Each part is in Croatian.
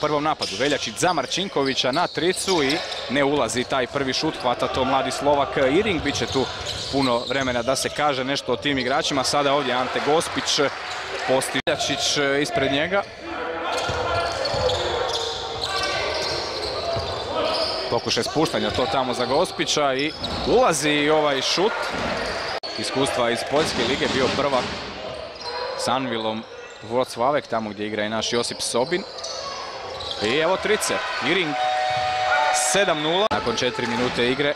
prvom napadu. Veljačić za Marčinkovića na tricu i ne ulazi taj prvi šut, hvata to mladi Slovak Iring. Biće tu puno vremena da se kaže nešto o tim igračima. Sada ovdje Ante Gospić, Veljačić ispred njega. Pokušaj spuštanja to tamo za Gospića i ulazi ovaj šut. Iskustva iz Poljske lige, bio prvak s Anvilom Wrocławek, tamo gdje igra i naš Josip Sobin. I evo trice, Iring 7:0 nakon 4 minute igre.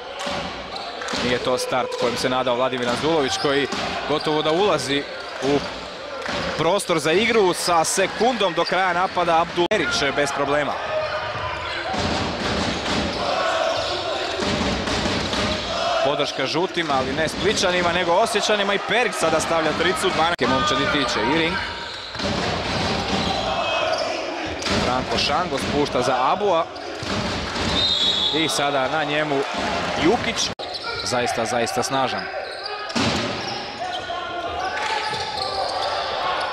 Nije to start kojem se nadao Vladimir Anzulović, koji gotovo da ulazi u prostor za igru sa sekundom do kraja napada. Abdul Perić bez problema. Podrška žutima, ali ne Spličanima, nego Osječanima, i Perić sada stavlja tricu. 12. momčadi tiče Iring. Franko Šango spušta za Abua. I sada na njemu Jukić. Zaista snažan.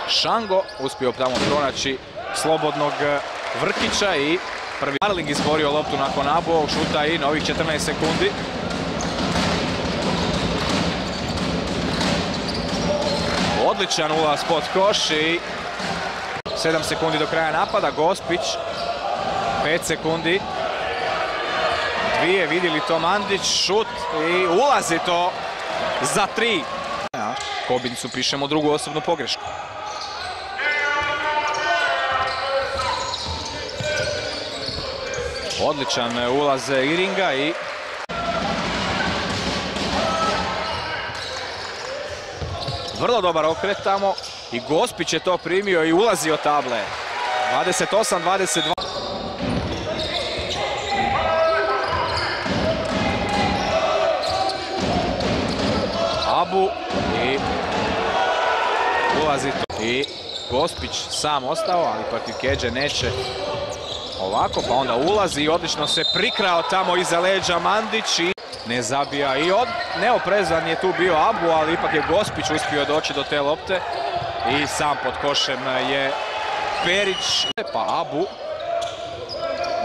Šango uspio tamo pronaći slobodnog Vrkića i prvi Darling izborio loptu nakon Abuovog šuta i novih 14 sekundi. Odličan ulaz pod koš i 7 sekundi do kraja napada. Gospić, 5 sekundi. 2, vidjeli to Mandić, šut i ulazi to za 3. Kobincu pišemo drugu osobnu pogrešku. Odličan ulaz Iringa i vrlo dobar okret tamo i Gospić je to primio i ulazi od table. 28-22. Abu i ulazi to. I Gospić sam ostao, ali protiv Kedže neće ovako, pa onda ulazi i odlično se prikrao tamo iza leđa Mandić i ne zabija. I neoprezan je tu bio Abu, ali ipak je Gospić uspio doći do te lopte i sam pod košem je Perić. Pa Abu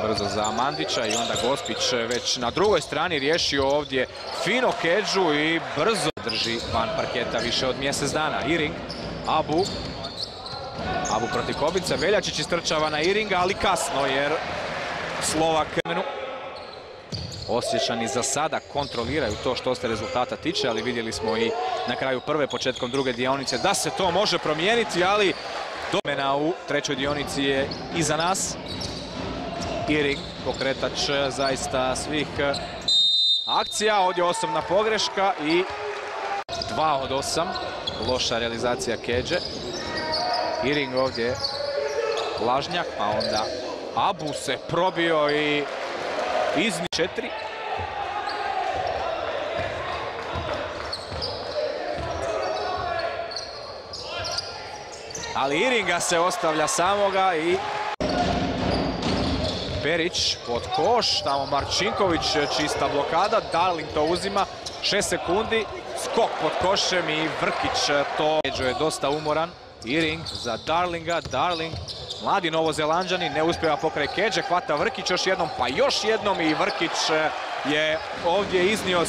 brzo za Mandića i onda Gospić već na drugoj strani riješio ovdje fino Kedžu i brzo drži van parketa više od mjesec dana. Iring, Abu protiv Kobinca, Veljačić istrčava na Iringa, ali kasno jer Slovak Osječani za sada kontroliraju to što se rezultata tiče, ali vidjeli smo i na kraju prve, početkom druge dionice da se to može promijeniti, ali domena u trećoj dionici je iza nas. Iring, pokretač zaista svih akcija, ovdje osobna pogreška i 2 od 8, loša realizacija Kedže. Iring ovdje lažnjak, pa onda Abu se probio i izni 4. Ali Iringa se ostavlja samoga i Perić pod koš, tamo Marčinković, čista blokada, Darling to uzima, 6 sekundi, skok pod košem i Vrkić to. Kedžo je dosta umoran. Iring za Darlinga, Darling, mladi Novozelanđani, ne uspjeva pokraj Kedže, hvata Vrkić još jednom, pa još jednom i Vrkić je ovdje iznio.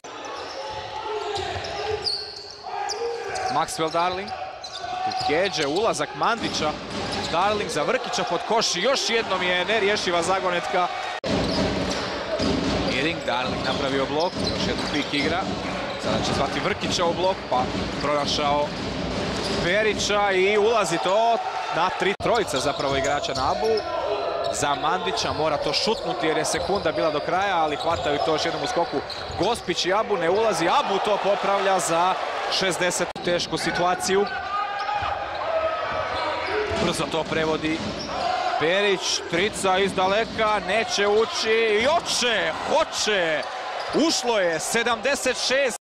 Maxwell Darling, Kedže, ulazak Mandića, Darling za Vrkića pod koš i još jednom je nerješiva zagonetka. Iring, Darling napravio blok, još jedan pik igra, sada će zvati Vrkića u blok, pa pronašao Perića i ulazi to na 3. Trojica zapravo igrača na Abu. Za Mandića mora to šutnuti jer je sekunda bila do kraja, ali hvataju to još jednom u skoku Gospić i Abu, ne ulazi. Abu to popravlja za 60. Tešku situaciju. Brzo to prevodi Perić, trica iz daleka, neće ući i hoće! Ušlo je 76.